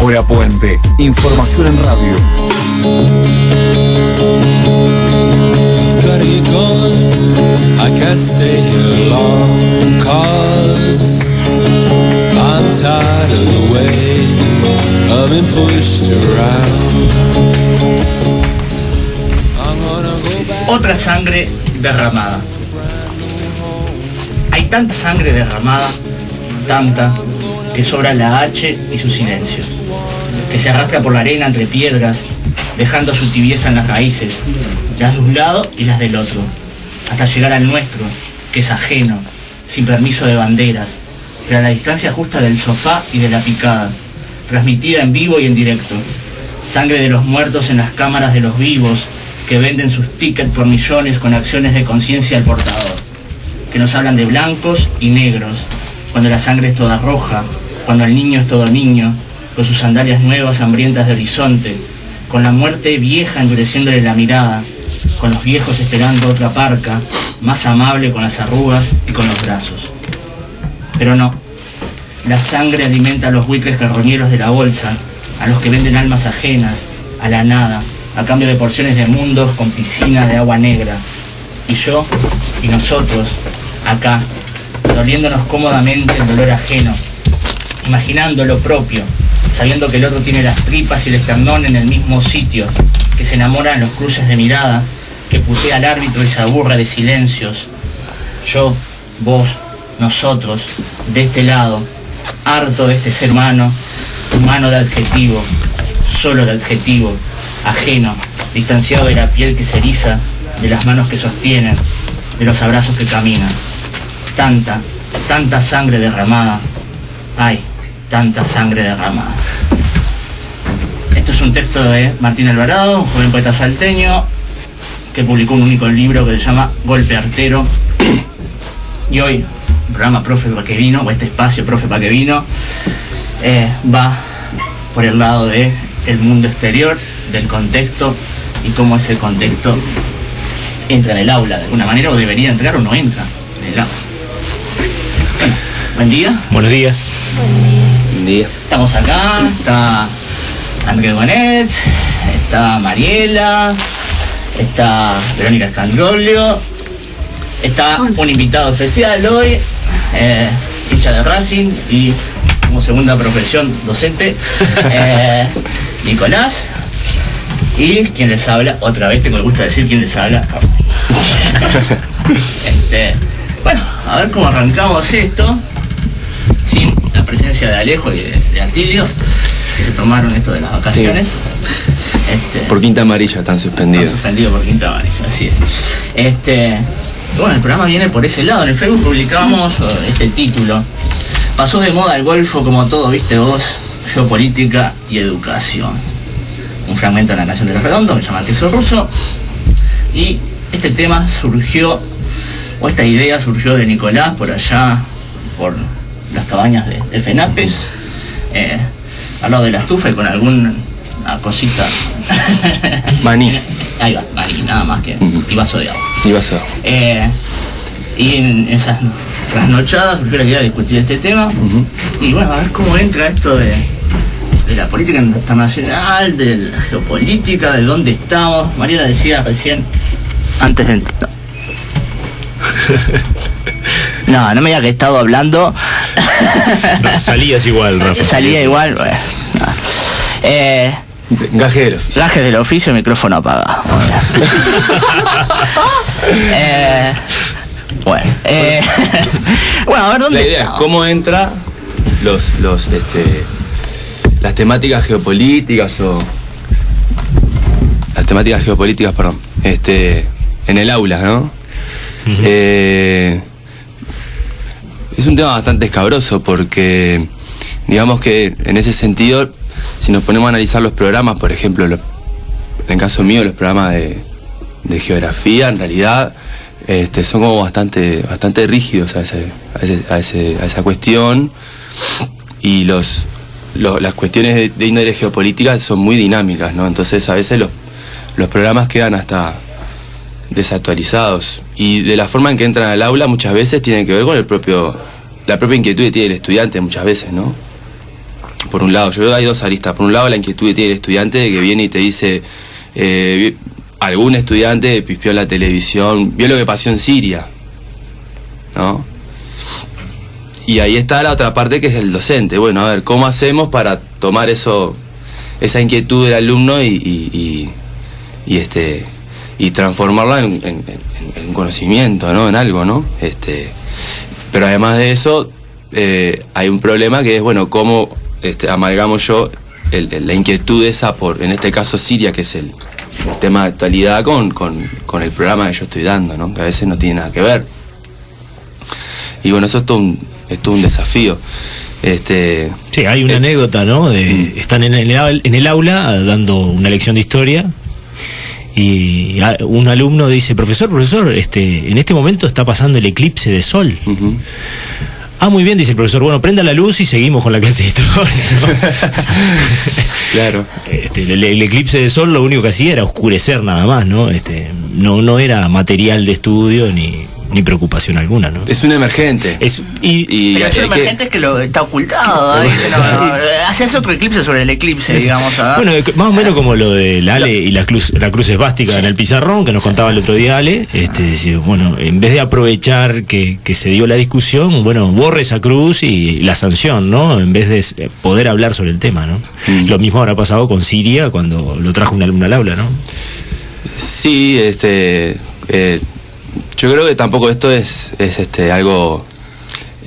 Hora Puente, información en radio. Gotta get going, I can't stay here long, 'cause I'm tired of the way I've been pushed around. I'm gonna go back. Otra sangre derramada. Hay tanta sangre derramada, tanta, que sobra la H y su silencio, que se arrastra por la arena entre piedras, dejando su tibieza en las raíces, las de un lado y las del otro, hasta llegar al nuestro, que es ajeno, sin permiso de banderas, pero a la distancia justa del sofá y de la picada, transmitida en vivo y en directo. Sangre de los muertos en las cámaras de los vivos, que venden sus tickets por millones con acciones de conciencia al portador, que nos hablan de blancos y negros, cuando la sangre es toda roja, cuando el niño es todo niño, con sus sandalias nuevas hambrientas de horizonte, con la muerte vieja endureciéndole la mirada, con los viejos esperando otra parca, más amable con las arrugas y con los brazos. Pero no, la sangre alimenta a los buitres carroñeros de la bolsa, a los que venden almas ajenas, a la nada, a cambio de porciones de mundos con piscina de agua negra. Y yo, y nosotros, acá, doliéndonos cómodamente el dolor ajeno, imaginando lo propio, sabiendo que el otro tiene las tripas y el esternón en el mismo sitio, que se enamora en los cruces de mirada, que putea al árbitro y se aburre de silencios. Yo, vos, nosotros, de este lado, harto de este ser humano, humano de adjetivo, solo de adjetivo, ajeno, distanciado de la piel que se eriza, de las manos que sostienen, de los abrazos que caminan. Tanta, tanta sangre derramada. Ay, tanta sangre derramada. Esto es un texto de Martín Alvarado, un joven poeta salteño, que publicó un único libro que se llama Golpe Artero. Y hoy, el programa Profe Pa' Que Vino, o este espacio Profe Pa' Que Vino, va por el lado de el mundo exterior, del contexto, y cómo ese contexto entra en el aula de alguna manera, o debería entrar o no entra en el aula. Bueno, buen día. Buenos días. Buen día. Estamos acá, está Andrés Bonet, está Mariela, está Verónica Escandolio, está un invitado especial hoy, hincha de Racing y como segunda profesión docente, Nicolás, y quien les habla, otra vez me gusta decir quién les habla. Bueno, a ver cómo arrancamos esto, sin la presencia de Alejo y de Atilio, que se tomaron esto de las vacaciones. Sí. Por quinta amarilla están suspendidos. Están suspendidos por quinta amarilla, así es. Bueno, el programa viene por ese lado. En el Facebook publicamos este título: pasó de moda el golfo como todo, viste vos, geopolítica y educación. Un fragmento de la canción de Los Redondos, que se llama Queso Ruso. Y este tema surgió, o esta idea surgió de Nicolás por allá, por las cabañas de Fenapes, al lado de la estufa y con alguna cosita. Maní. Ahí va, maní, nada más que. Y vaso de agua. Y vaso de agua. Y en esas trasnochadas surgió la idea de discutir este tema. Y bueno, a ver cómo entra esto de la política internacional, de la geopolítica, de dónde estamos. Mariela decía recién, antes de entrar. No me diga que he estado hablando. No, salías igual, Rafa. Salía igual, bueno. Gaje del oficio. Gajes del oficio, micrófono apagado. Bueno, a ver dónde. La idea es cómo entra las temáticas geopolíticas en el aula, ¿no? Es un tema bastante escabroso porque digamos que en ese sentido, si nos ponemos a analizar los programas, por ejemplo, en el caso mío, los programas de geografía, en realidad son como bastante rígidos a esa cuestión, y las cuestiones de índole geopolítica son muy dinámicas, ¿no? Entonces a veces los programas quedan hasta desactualizados, y de la forma en que entran al aula muchas veces tiene que ver con la propia inquietud que tiene el estudiante muchas veces, ¿no? por un lado, yo creo que hay dos aristas. Por un lado, la inquietud que tiene el estudiante que viene y te dice, algún estudiante pispeó la televisión, vio lo que pasó en Siria, ¿no? Y ahí está la otra parte, que es el docente. Bueno, a ver, ¿cómo hacemos para tomar esa inquietud del alumno y transformarla en conocimiento, ¿no? En algo, ¿no? Pero además de eso, hay un problema que es, bueno, cómo amalgamo yo la inquietud esa por, en este caso, Siria, que es el tema de actualidad, con el programa que yo estoy dando, ¿no? Que a veces no tiene nada que ver. Y bueno, eso es todo un desafío. Sí, hay una anécdota, ¿no? Están en el aula dando una lección de historia y un alumno dice, profesor, en este momento está pasando el eclipse de sol. Uh-huh. Ah, muy bien, dice el profesor, bueno, prenda la luz y seguimos con la clase de historia, ¿no? Claro. El eclipse de sol lo único que hacía era oscurecer nada más, ¿no? No era material de estudio ni preocupación alguna, ¿no? Es un emergente. Pero es un emergente que lo está ocultado, ¿eh? Haces otro eclipse sobre el eclipse, digamos. Bueno, más o menos como lo del Ale y la cruz esvástica en el pizarrón, que nos contaba el otro día Ale. Bueno, en vez de aprovechar que se dio la discusión, bueno, borre esa cruz y la sanción, ¿no? En vez de poder hablar sobre el tema, ¿no? Lo mismo habrá pasado con Siria cuando lo trajo un alumno al aula, ¿no? Sí, yo creo que tampoco esto es algo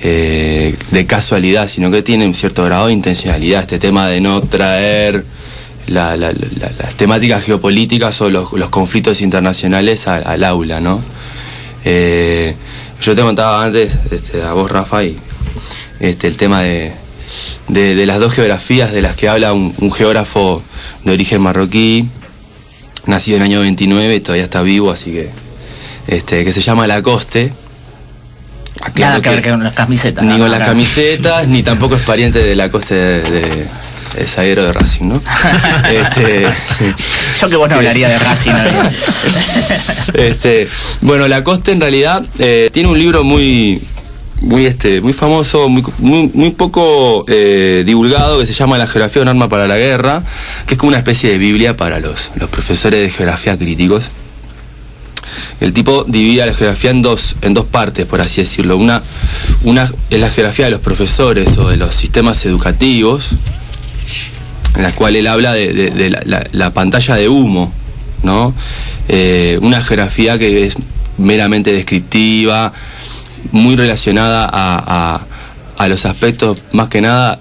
de casualidad, sino que tiene un cierto grado de intencionalidad, este tema de no traer las temáticas geopolíticas o los conflictos internacionales al aula, ¿no? Yo te contaba antes, a vos, Rafa, y el tema de las dos geografías de las que habla un geógrafo de origen marroquí, nacido en el año 29 y todavía está vivo, así que se llama Lacoste. Nada que ver con las camisetas. Ni con las camisetas, ni tampoco es pariente de Lacoste de zaguero de Racing, ¿no? Yo que vos no hablaría de Racing, ¿no? Bueno, Lacoste en realidad tiene un libro muy famoso, muy poco divulgado, que se llama La geografía, un arma para la guerra, que es como una especie de biblia para los profesores de geografía críticos. El tipo divide la geografía en dos partes, por así decirlo. Una es la geografía de los profesores o de los sistemas educativos, en la cual él habla de la pantalla de humo, ¿no? Una geografía que es meramente descriptiva, muy relacionada a los aspectos más que nada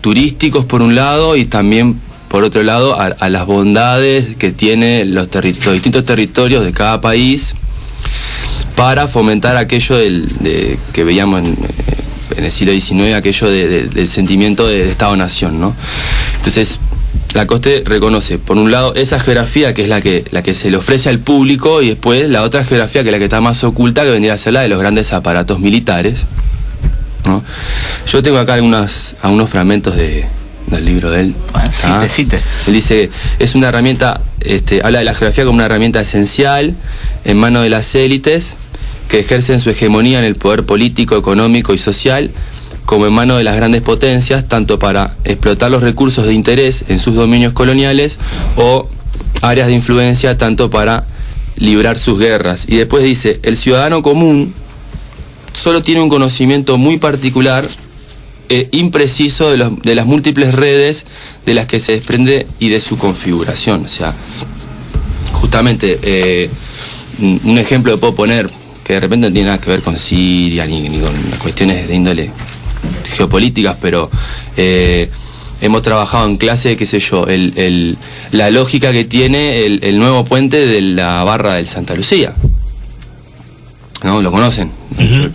turísticos por un lado, y también por otro lado a las bondades que tiene los distintos territorios de cada país para fomentar aquello que veíamos en el siglo XIX, aquello del sentimiento de Estado-Nación, ¿no? Entonces Lacoste reconoce, por un lado, esa geografía que es la que se le ofrece al público, y después la otra geografía que es la que está más oculta, que vendría a ser la de los grandes aparatos militares, ¿no? Yo tengo acá algunos fragmentos del libro de él. Cite. Él dice, es una herramienta, habla de la geografía como una herramienta esencial en manos de las élites que ejercen su hegemonía en el poder político, económico y social, como en manos de las grandes potencias, tanto para explotar los recursos de interés en sus dominios coloniales o áreas de influencia, tanto para librar sus guerras. Y después dice, el ciudadano común solo tiene un conocimiento muy particular impreciso de las múltiples redes de las que se desprende y de su configuración. O sea, justamente un ejemplo que puedo poner, que de repente no tiene nada que ver con Siria ni con las cuestiones de índole geopolíticas, pero hemos trabajado en clase, qué sé yo, la lógica que tiene el nuevo puente de la barra del Santa Lucía, ¿no? ¿Lo conocen? Uh-huh.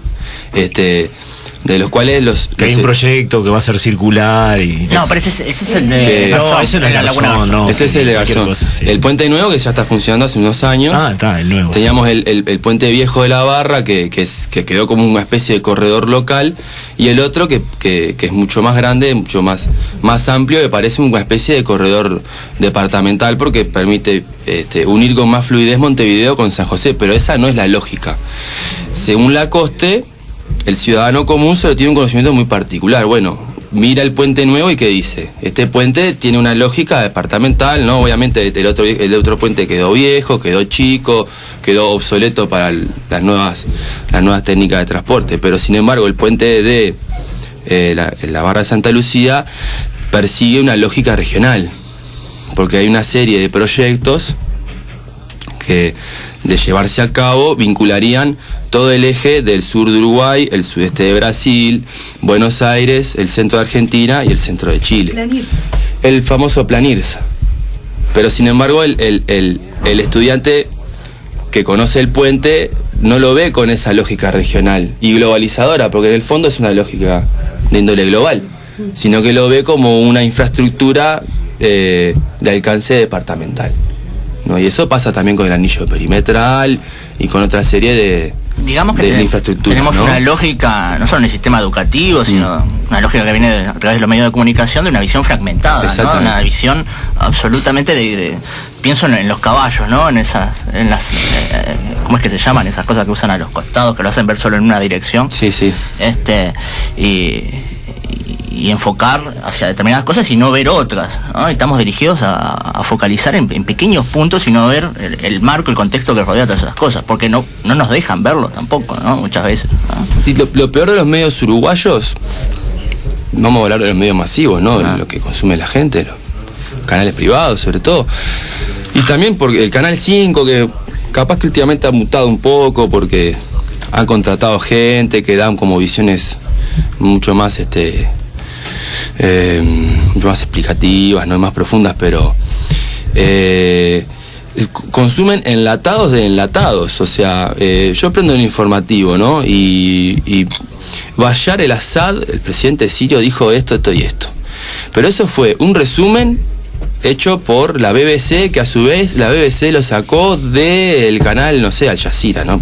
De los cuales hay un proyecto que va a ser circular y... No, pero ese es el de... No, ese no es no. Ese es el de Garzón. Sí. El puente nuevo, que ya está funcionando hace unos años. Ah, está, el nuevo. Teníamos el puente viejo de la barra, que quedó como una especie de corredor local, y el otro que es mucho más grande, mucho más amplio, que parece una especie de corredor departamental, porque permite unir con más fluidez Montevideo con San José, pero esa no es la lógica. Según Lacoste, el ciudadano común solo tiene un conocimiento muy particular. Bueno, mira el puente nuevo y ¿qué dice? Este puente tiene una lógica departamental, ¿no? Obviamente el otro puente quedó viejo, quedó chico, quedó obsoleto para las nuevas técnicas de transporte, pero sin embargo el puente de la Barra de Santa Lucía persigue una lógica regional, porque hay una serie de proyectos que, de llevarse a cabo, vincularían todo el eje del sur de Uruguay, el sudeste de Brasil, Buenos Aires, el centro de Argentina y el centro de Chile. Plan IRSA. El famoso Plan IRSA. Pero sin embargo el estudiante que conoce el puente no lo ve con esa lógica regional y globalizadora, porque en el fondo es una lógica de índole global, sino que lo ve como una infraestructura de alcance departamental, ¿no? Y eso pasa también con el anillo perimetral y con otra serie de infraestructura. Tenemos, ¿no?, una lógica, no solo en el sistema educativo, sino una lógica que viene a través de los medios de comunicación, de una visión fragmentada, ¿no? Una visión absolutamente pienso en los caballos, ¿no? En las ¿cómo es que se llaman? Esas cosas que usan a los costados, que lo hacen ver solo en una dirección. Sí, sí. Y enfocar hacia determinadas cosas y no ver otras, ¿no? Estamos dirigidos a focalizar en pequeños puntos y no ver el marco, el contexto que rodea todas esas cosas, porque no nos dejan verlo tampoco, ¿no? Muchas veces, ¿no? Y lo peor de los medios uruguayos, vamos a hablar de los medios masivos, ¿no? Lo que consume la gente, los canales privados sobre todo, y también porque el Canal 5, que capaz que últimamente ha mutado un poco porque han contratado gente que dan como visiones mucho más mucho más explicativas, no más profundas, pero consumen enlatados de enlatados. O sea, yo prendo el informativo, ¿no? Y Bashar el-Assad, el presidente sirio, dijo esto y esto. Pero eso fue un resumen hecho por la BBC, que a su vez la BBC lo sacó del canal, no sé, Al Jazeera, ¿no?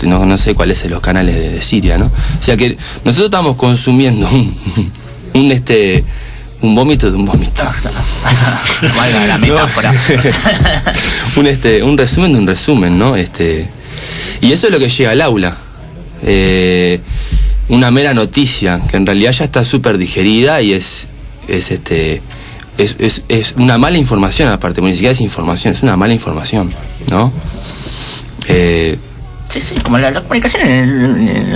No sé cuáles son los canales de Siria, ¿no? O sea que nosotros estamos consumiendo un vómito de un vómito. Valga la metáfora. Un resumen de un resumen, ¿no? Y eso es lo que llega al aula. Una mera noticia que en realidad ya está súper digerida y es una mala información, aparte, ni siquiera es información, es una mala información, ¿no? Sí, como la comunicación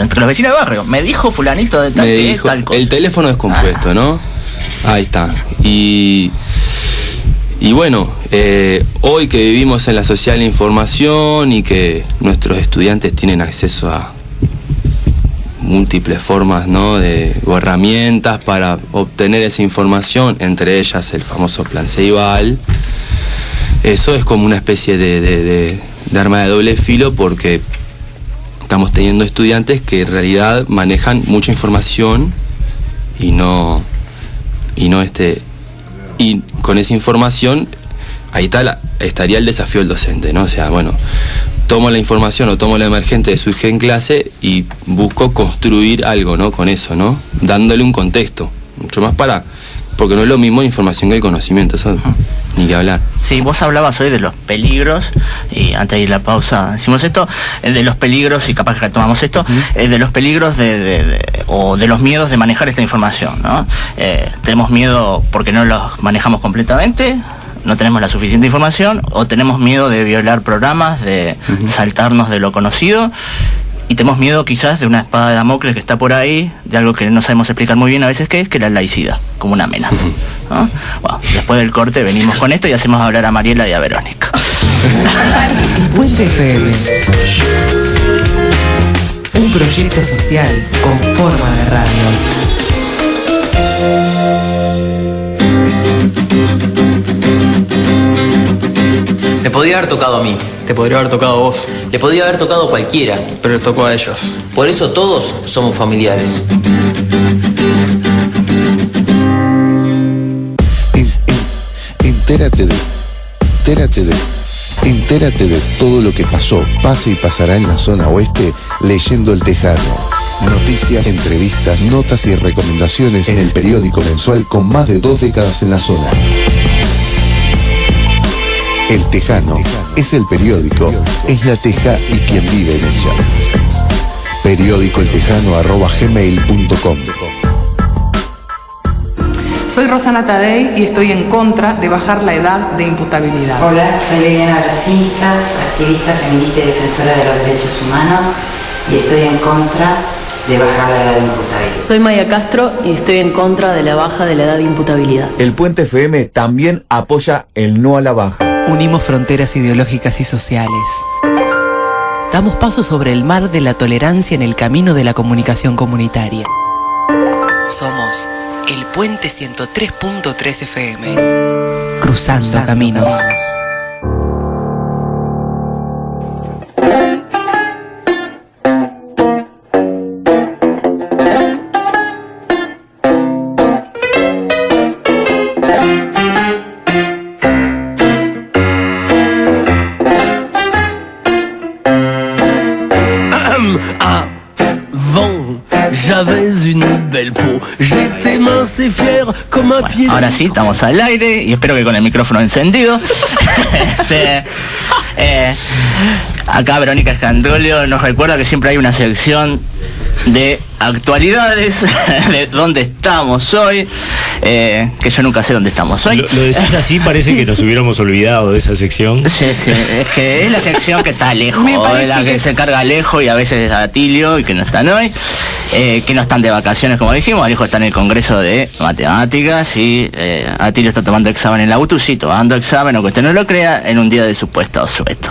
entre los vecinos de barrio. Me dijo fulanito de tal que es tal cosa. El teléfono descompuesto, ¿no? Ahí está. Y bueno, hoy que vivimos en la sociedad de la información y que nuestros estudiantes tienen acceso a múltiples formas, ¿no?, o herramientas para obtener esa información, entre ellas el famoso Plan Ceibal, eso es como una especie de arma de doble filo, porque estamos teniendo estudiantes que en realidad manejan mucha información y con esa información ahí estaría el desafío del docente, ¿no? O sea, bueno, tomo la información o tomo la emergente que surge en clase y busco construir algo, ¿no?, con eso, ¿no? Dándole un contexto, mucho más porque no es lo mismo información que el conocimiento, eso ni que hablar. Sí, vos hablabas hoy de los peligros, y antes de ir a la pausa decimos esto, de los peligros, y capaz que retomamos esto, de los peligros o de los miedos de manejar esta información, ¿no? Tenemos miedo porque no los manejamos completamente, no tenemos la suficiente información, o tenemos miedo de violar programas, de saltarnos de lo conocido, y tenemos miedo quizás de una espada de Damocles que está por ahí, de algo que no sabemos explicar muy bien a veces qué es, que la laicidad, como una amenaza, ¿no? Bueno, después del corte venimos con esto y hacemos hablar a Mariela y a Verónica. Puente FM, un proyecto social con forma de radio. Me podría haber tocado a mí. Te podría haber tocado a vos. Le podría haber tocado a cualquiera. Pero les tocó a ellos. Por eso todos somos familiares. Entérate de todo lo que pasó, pasa y pasará en la zona oeste leyendo El Tejano. Noticias, entrevistas, notas y recomendaciones en el periódico mensual con más de 2 décadas en la zona. El Tejano es el periódico, es la teja y quien vive en ella. Periódicoeltejano@gmail.com. Soy Rosana Tadei y estoy en contra de bajar la edad de imputabilidad. Hola, soy Liliana Brasistas, activista feminista y defensora de los derechos humanos, y estoy en contra de bajar la edad de imputabilidad. Soy Maya Castro y estoy en contra de la baja de la edad de imputabilidad. El Puente FM también apoya el no a la baja. Unimos fronteras ideológicas y sociales. Damos paso sobre el mar de la tolerancia en el camino de la comunicación comunitaria. Somos el Puente 103.3 FM. Cruzando caminos. Bueno, ahora sí, estamos al aire y espero que con el micrófono encendido. Acá Verónica Escandolio nos recuerda que siempre hay una sección de actualidades, de dónde estamos hoy, que yo nunca sé dónde estamos hoy. Lo decís así, parece que nos hubiéramos olvidado de esa sección. Sí, es que es la sección que está lejos, es la que se carga lejos y a veces es Atilio y que no están hoy, que no están de vacaciones como dijimos, Alejo está en el Congreso de Matemáticas y Atilio está tomando examen en la UTU, tomando examen, aunque usted no lo crea, en un día de supuesto sueto.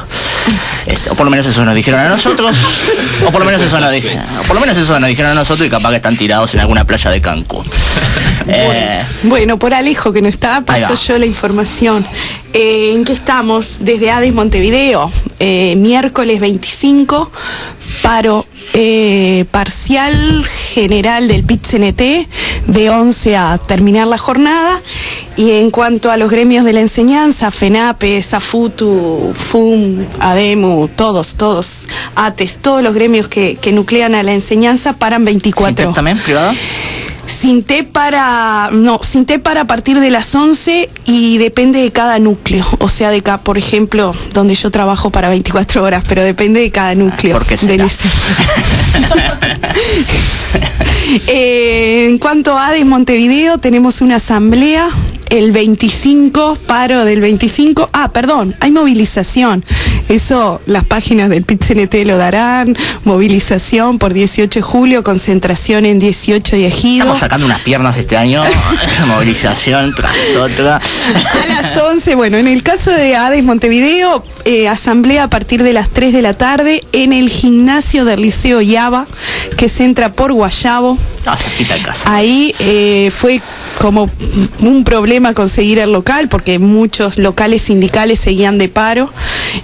O por lo menos eso nos dijeron a nosotros, o por lo menos eso nos dijeron a nosotros y capaz que están tirados en alguna playa de Cancún. Bueno, por Alejo que no está, paso yo la información. ¿En qué estamos? Desde ADES Montevideo, miércoles 25, paro parcial general del PIT-CNT de 11 a terminar la jornada. Y en cuanto a los gremios de la enseñanza, FENAPE, SAFUTU, FUM, ADEMU, todos, ATES, todos los gremios que nuclean a la enseñanza paran 24. ¿SINTEP también, privado? SINTEP para a partir de las 11 y depende de cada núcleo. O sea, por ejemplo, donde yo trabajo para 24 horas, pero depende de cada núcleo. ¿Por qué será? En cuanto a ADES Montevideo, tenemos una asamblea el 25, paro del 25. Hay movilización. Eso las páginas del PIT-CNT lo darán. Movilización por 18 de julio, concentración en 18 y Ejido. Estamos sacando unas piernas este año. Movilización tras otra. A las 11, bueno, en el caso de ADES Montevideo, asamblea a partir de las 3 de la tarde en el gimnasio del Liceo Yaba, que se entra por Guayabo. Cerquita de casa. Ahí fue como un problema conseguir el local porque muchos locales sindicales seguían de paro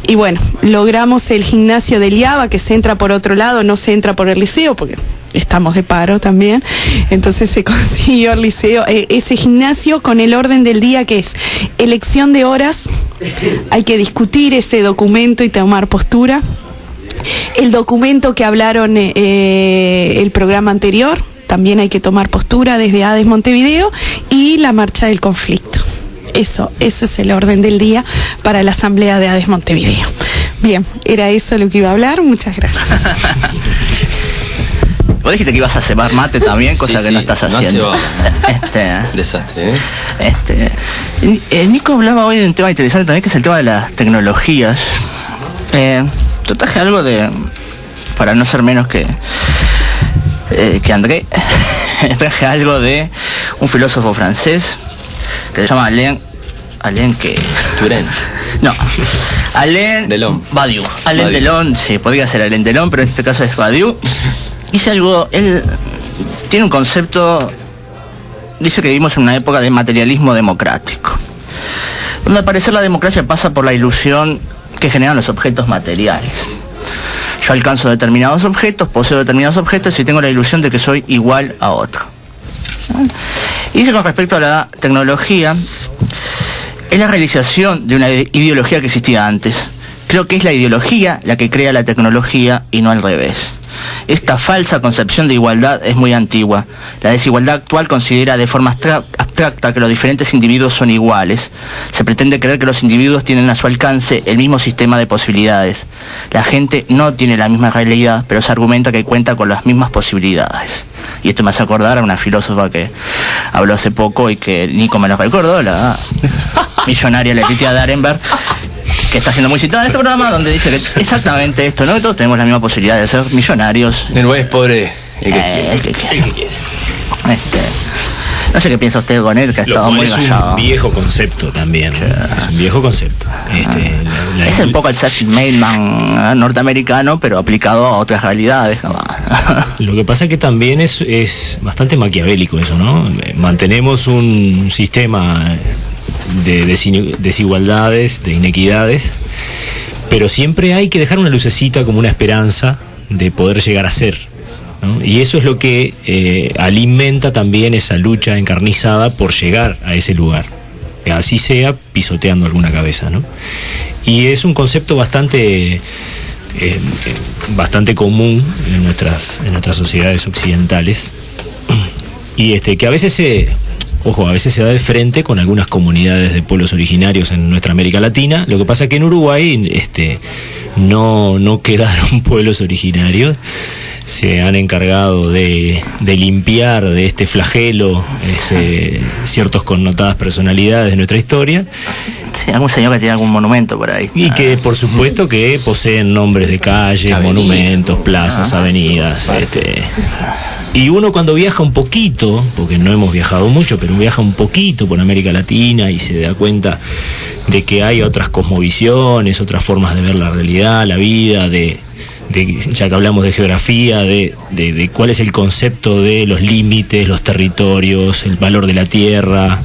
y bueno, logramos el gimnasio del IABA, que se entra por otro lado, no se entra por el liceo porque estamos de paro también, entonces se consiguió el liceo, ese gimnasio con el orden del día que es elección de horas, hay que discutir ese documento y tomar postura, el documento que hablaron el programa anterior, también hay que tomar postura desde ADES Montevideo y la marcha del conflicto. Eso es el orden del día para la asamblea de ADES Montevideo. Bien, era eso lo que iba a hablar. Muchas gracias. Vos dijiste que ibas a cebar mate también, cosa que no estás haciendo. Desastre, Nico hablaba hoy de un tema interesante también, que es el tema de las tecnologías. Yo traje algo para no ser menos que André, traje algo de un filósofo francés que se llama Alain Touraine. No, Alain Badiou. Alain Delon, sí, podría ser Alain Delon, pero en este caso es Badiou. Dice algo, él tiene un concepto, dice que vivimos en una época de materialismo democrático, donde al parecer la democracia pasa por la ilusión que generan los objetos materiales. Yo alcanzo determinados objetos, poseo determinados objetos y tengo la ilusión de que soy igual a otro. Y dice con respecto a la tecnología, es la realización de una ideología que existía antes. Creo que es la ideología la que crea la tecnología y no al revés. Esta falsa concepción de igualdad es muy antigua. La desigualdad actual considera de forma abstracta que los diferentes individuos son iguales. Se pretende creer que los individuos tienen a su alcance el mismo sistema de posibilidades. La gente no tiene la misma realidad, pero se argumenta que cuenta con las mismas posibilidades. Y esto me hace acordar a una filósofa que habló hace poco y que Nico me lo recordó, la millonaria Leticia Darenberg, que está siendo muy citada en este programa, donde dice que exactamente esto, ¿no? Todos tenemos la misma posibilidad de ser millonarios. No es pobre el que quiere. No sé qué piensa usted con él, que ha estado muy callado. Es un viejo concepto también. Sí. Es un viejo concepto. Es un poco el self-made man norteamericano, pero aplicado a otras realidades. Lo que pasa es que también es bastante maquiavélico eso, ¿no? Mantenemos un sistema de desigualdades, de inequidades, pero siempre hay que dejar una lucecita como una esperanza de poder llegar a ser, ¿no? Y eso es lo que alimenta también esa lucha encarnizada por llegar a ese lugar, así sea pisoteando alguna cabeza, ¿no? Y es un concepto bastante común en nuestras sociedades occidentales, y que a veces a veces se da de frente con algunas comunidades de pueblos originarios en nuestra América Latina. Lo que pasa es que en Uruguay no quedaron pueblos originarios. Se han encargado de limpiar de este flagelo ciertos connotadas personalidades de nuestra historia. Sí, algún señor que tiene algún monumento por ahí. Y que por supuesto que poseen nombres de calles, monumentos, plazas, avenidas. Y uno cuando viaja un poquito, porque no hemos viajado mucho, pero viaja un poquito por América Latina y se da cuenta de que hay otras cosmovisiones, otras formas de ver la realidad, la vida, ya que hablamos de geografía, de cuál es el concepto de los límites, los territorios, el valor de la tierra,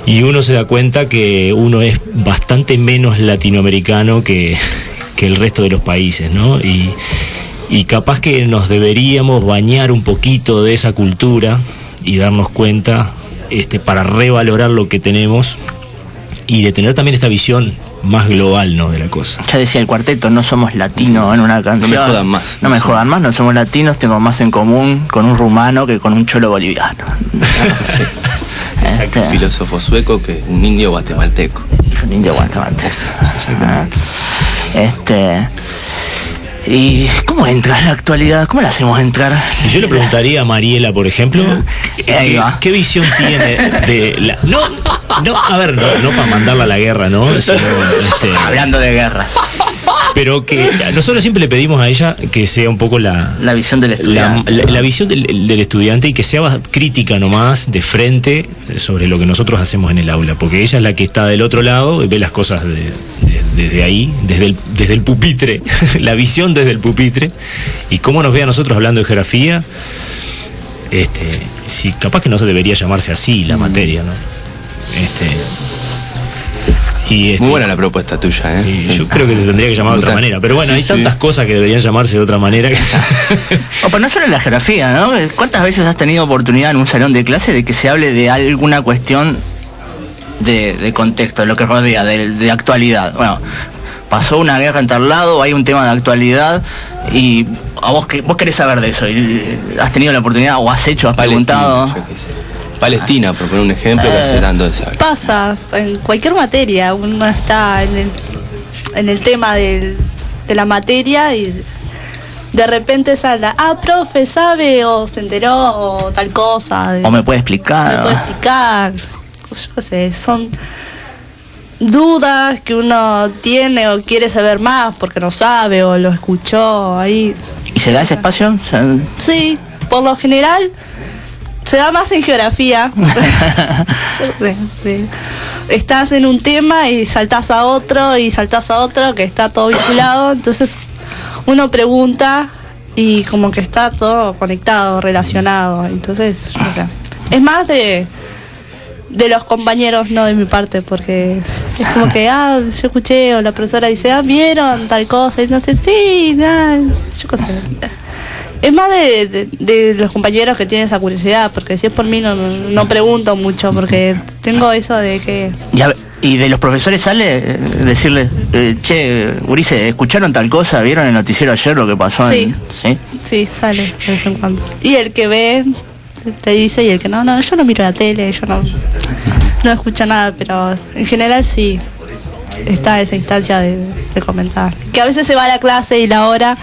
y uno se da cuenta que uno es bastante menos latinoamericano que el resto de los países, ¿no? Y capaz que nos deberíamos bañar un poquito de esa cultura y darnos cuenta para revalorar lo que tenemos y de tener también esta visión más global, ¿no?, de la cosa. Ya decía el cuarteto, no somos latinos en una canción. No me jodan más. No me jodan más, no somos latinos, tengo más en común con un rumano que con un cholo boliviano. Sí. Exacto. Un filósofo sueco que un indio guatemalteco. Un indio guatemalteco. ¿Y cómo entra en la actualidad? ¿Cómo la hacemos entrar? Yo le preguntaría a Mariela, por ejemplo, ¿qué visión tiene de la... No, a ver, no para mandarla a la guerra, ¿no? Sino, hablando de guerras. Pero que nosotros siempre le pedimos a ella que sea un poco la visión del estudiante. La visión del estudiante, y que sea crítica nomás, de frente, sobre lo que nosotros hacemos en el aula, porque ella es la que está del otro lado y ve las cosas desde ahí, desde el pupitre, la visión desde el pupitre, y cómo nos ve a nosotros hablando de geografía. Si capaz que no se debería llamarse así la materia, ¿no? Muy buena la propuesta tuya, ¿eh? Sí. Yo creo que se tendría que llamar de otra manera. Pero bueno, hay tantas cosas que deberían llamarse de otra manera. Pero no solo en la geografía, ¿no? ¿Cuántas veces has tenido oportunidad en un salón de clase de que se hable de alguna cuestión de contexto, de lo que rodea, de actualidad? Bueno, pasó una guerra en tal lado, hay un tema de actualidad, y a vos querés saber de eso. Y ¿has tenido la oportunidad o has preguntado? Palestina, por poner un ejemplo, que hace tanto de saber. Pasa, en cualquier materia, uno está en el tema de la materia y de repente salta, profe, ¿sabe? O se enteró, o tal cosa. O me puede explicar. Me puede explicar. Yo qué sé, son dudas que uno tiene o quiere saber más porque no sabe o lo escuchó ahí. ¿Y se da ese espacio? Sí, por lo general se da más en geografía. Sí. Estás en un tema y saltás a otro que está todo vinculado, entonces uno pregunta y como que está todo conectado, relacionado, entonces, o sea, es más de los compañeros, no de mi parte, porque es como que, yo escuché, o la profesora dice, vieron tal cosa, y no sé, sí, yo qué sé. Es más de los compañeros que tienen esa curiosidad, porque si es por mí no pregunto mucho, porque tengo eso de que... Y de los profesores sale decirles, che, Ulises, ¿escucharon tal cosa? ¿Vieron el noticiero ayer lo que pasó? Sí. ¿Sí? Sí, sale de vez en cuando. Y el que ve te dice, y el que no, yo no miro la tele, yo no escucho nada, pero en general sí está esa instancia de comentar. Que a veces se va a la clase y la hora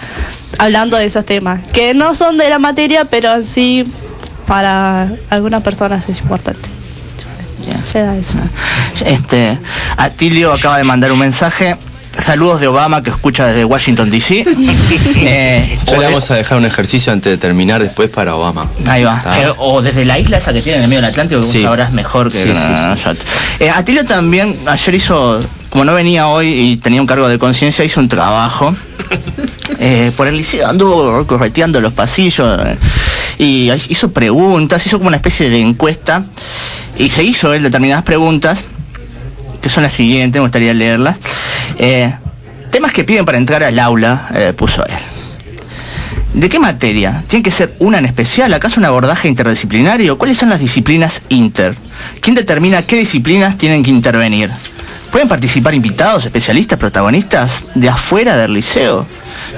hablando de esos temas, que no son de la materia, pero en sí para algunas personas es importante. Se da eso. Atilio acaba de mandar un mensaje. Saludos de Obama, que escucha desde Washington DC. Ya le vamos a dejar un ejercicio antes de terminar después para Obama. Ahí va. O desde la isla esa que tiene en el medio del Atlántico, que sí. vos sabrás mejor que nosotros. Atilio también ayer hizo, como no venía hoy y tenía un cargo de conciencia, hizo un trabajo por el liceo, anduvo correteando los pasillos y hizo preguntas, hizo como una especie de encuesta y se hizo él determinadas preguntas que son las siguientes, me gustaría leerlas. Temas que piden para entrar al aula, puso él. ¿De qué materia? ¿Tiene que ser una en especial? ¿Acaso un abordaje interdisciplinario? ¿Cuáles son las disciplinas inter? ¿Quién determina qué disciplinas tienen que intervenir? ¿Pueden participar invitados, especialistas, protagonistas de afuera del liceo?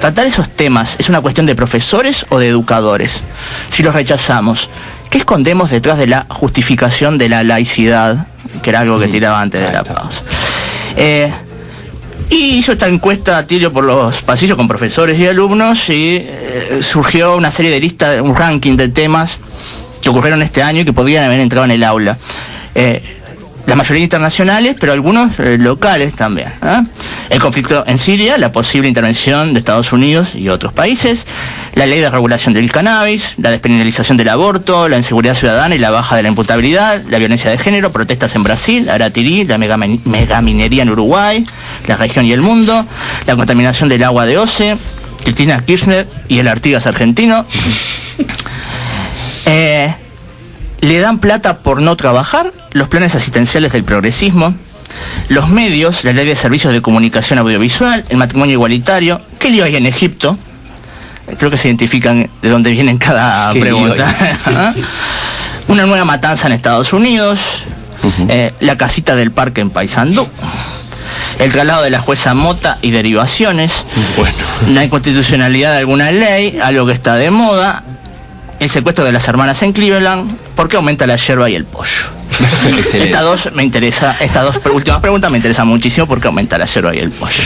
Tratar esos temas es una cuestión de profesores o de educadores. Si los rechazamos, ¿qué escondemos detrás de la justificación de la laicidad? Que era algo que tiraba antes de la pausa. Y hizo esta encuesta Atilio por los pasillos con profesores y alumnos y surgió una serie de listas, un ranking de temas que ocurrieron este año y que podrían haber entrado en el aula. La mayoría internacionales, pero algunos locales también. El conflicto en Siria, la posible intervención de Estados Unidos y otros países, la ley de regulación del cannabis, la despenalización del aborto, la inseguridad ciudadana y la baja de la imputabilidad, la violencia de género, protestas en Brasil, Aratirí, la megaminería en Uruguay, la región y el mundo, la contaminación del agua de OCE, Cristina Kirchner y el Artigas argentino. Le dan plata por no trabajar, los planes asistenciales del progresismo, los medios, la ley de servicios de comunicación audiovisual, el matrimonio igualitario, ¿qué lío hay en Egipto? Creo que se identifican de dónde vienen cada pregunta. Una nueva matanza en Estados Unidos, la casita del parque en Paysandú, el traslado de la jueza Mota y derivaciones, la inconstitucionalidad de alguna ley, algo que está de moda, el secuestro de las hermanas en Cleveland, ¿por qué aumenta la yerba y el pollo? Estas dos últimas preguntas me interesan muchísimo, ¿por qué aumenta la yerba y el pollo?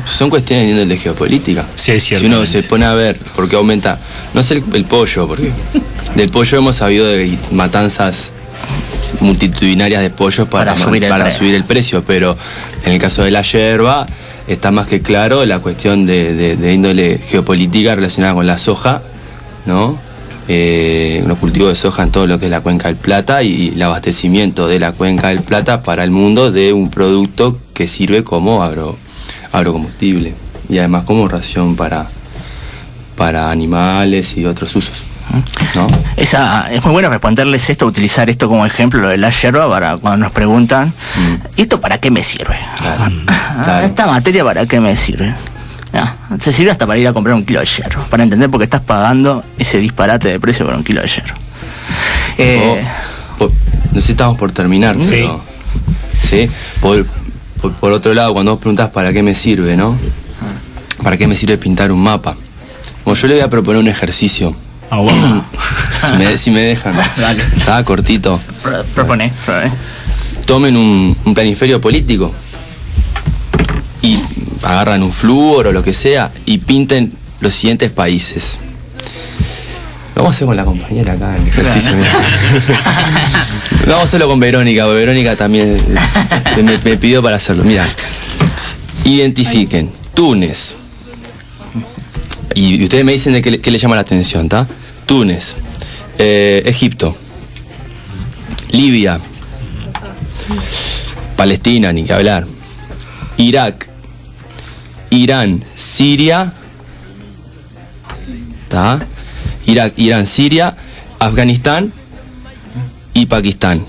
Son cuestiones de geopolítica. Sí, es cierto. Si uno se pone a ver por qué aumenta, no sé el pollo, porque del pollo hemos sabido de matanzas multitudinarias de pollos para subir el precio, pero en el caso de la yerba está más que claro la cuestión de índole geopolítica relacionada con la soja, ¿no? Los cultivos de soja en todo lo que es la Cuenca del Plata y el abastecimiento de la Cuenca del Plata para el mundo de un producto que sirve como agrocombustible y además como ración para animales y otros usos, ¿no? Es muy bueno responderles esto, utilizar esto como ejemplo, lo de la yerba, para cuando nos preguntan, ¿y esto para qué me sirve? Claro. ¿Esta materia para qué me sirve? Se sirve hasta para ir a comprar un kilo de hierro, para entender por qué estás pagando ese disparate de precio por un kilo de hierro. No sé si estamos por terminar, pero ¿sí? Por otro lado, cuando vos preguntás para qué me sirve, ¿no? ¿Para qué me sirve pintar un mapa? Bueno, yo le voy a proponer un ejercicio. Si me dejan. Dale. Está cortito. Propone. Tomen un planiferio político y agarran un flúor o lo que sea y pinten los siguientes países. Lo vamos a hacer con la compañera acá en el ejercicio. Vamos a hacerlo con Verónica, porque Verónica también me pidió para hacerlo. Mira, identifiquen Túnez. Y ustedes me dicen de qué le llama la atención, ¿está? Túnez, Egipto, Libia, Palestina, ni que hablar, Irak, Irán, Siria, ¿está? Irak, Irán, Siria, Afganistán y Pakistán.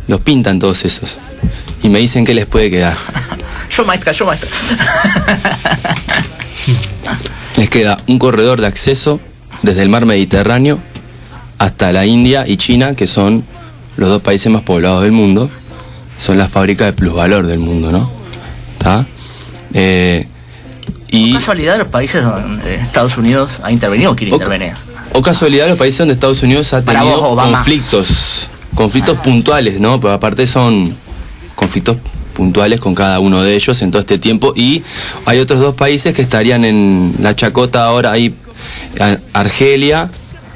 Los pintan todos esos y me dicen qué les puede quedar. Yo maestra. Les queda un corredor de acceso desde el mar Mediterráneo hasta la India y China, que son los dos países más poblados del mundo, son las fábricas de plusvalor del mundo, ¿no? ¿Está? ¿O casualidad los países donde Estados Unidos ha intervenido o quiere intervenir? O casualidad los países donde Estados Unidos ha Para tenido vos, Obama. conflictos puntuales, ¿no? Pero aparte son conflictos puntuales con cada uno de ellos en todo este tiempo, y hay otros 2 países que estarían en la chacota ahora, hay Argelia,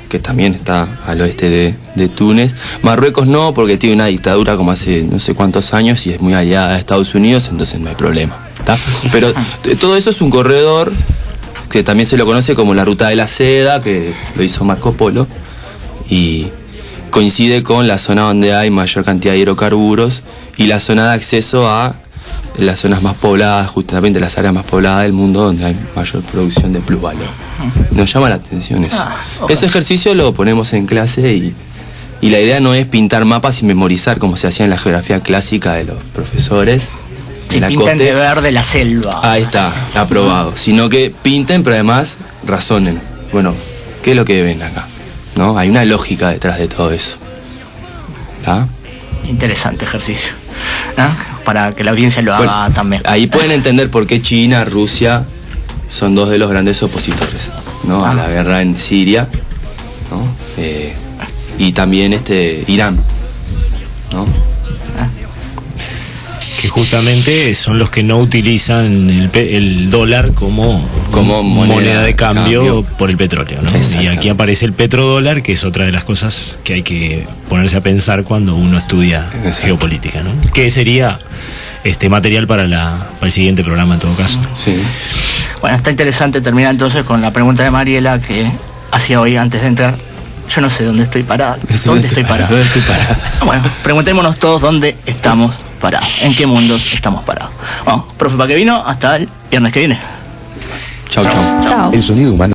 que también está al oeste de Túnez. Marruecos no, porque tiene una dictadura como hace no sé cuántos años y es muy aliada a Estados Unidos, entonces no hay problema, ¿tá? Pero todo eso es un corredor que también se lo conoce como la Ruta de la Seda, que lo hizo Marco Polo, y coincide con la zona donde hay mayor cantidad de hidrocarburos y la zona de acceso a las zonas más pobladas, justamente las áreas más pobladas del mundo donde hay mayor producción de plusvalor. Nos llama la atención eso. Okay. Ese ejercicio lo ponemos en clase y la idea no es pintar mapas y memorizar como se hacía en la geografía clásica de los profesores. Si pinten de verde la selva. Ahí está, aprobado. Sino que pinten, pero además razonen. Bueno, ¿qué es lo que ven acá? ¿No? Hay una lógica detrás de todo eso. ¿Está? Interesante ejercicio, ¿no? Para que la audiencia lo haga también. Ahí pueden entender por qué China, Rusia son 2 de los grandes opositores, ¿no? A la guerra en Siria, ¿no? Y también Irán, ¿no? Que justamente son los que no utilizan el dólar como moneda de cambio por el petróleo, ¿no? Y aquí aparece el petrodólar, que es otra de las cosas que hay que ponerse a pensar cuando uno estudia geopolítica, ¿no? Que sería material para el siguiente programa en todo caso. Sí. Bueno, está interesante terminar entonces con la pregunta de Mariela que hacía hoy antes de entrar. Yo no sé dónde estoy parada. ¿Dónde estoy parada? ¿Dónde estoy parada? Bueno, preguntémonos todos dónde estamos parados. ¿En qué mundo estamos parados? Bueno, profe, para que vino, hasta el viernes que viene. Chau, chau. El sonido humano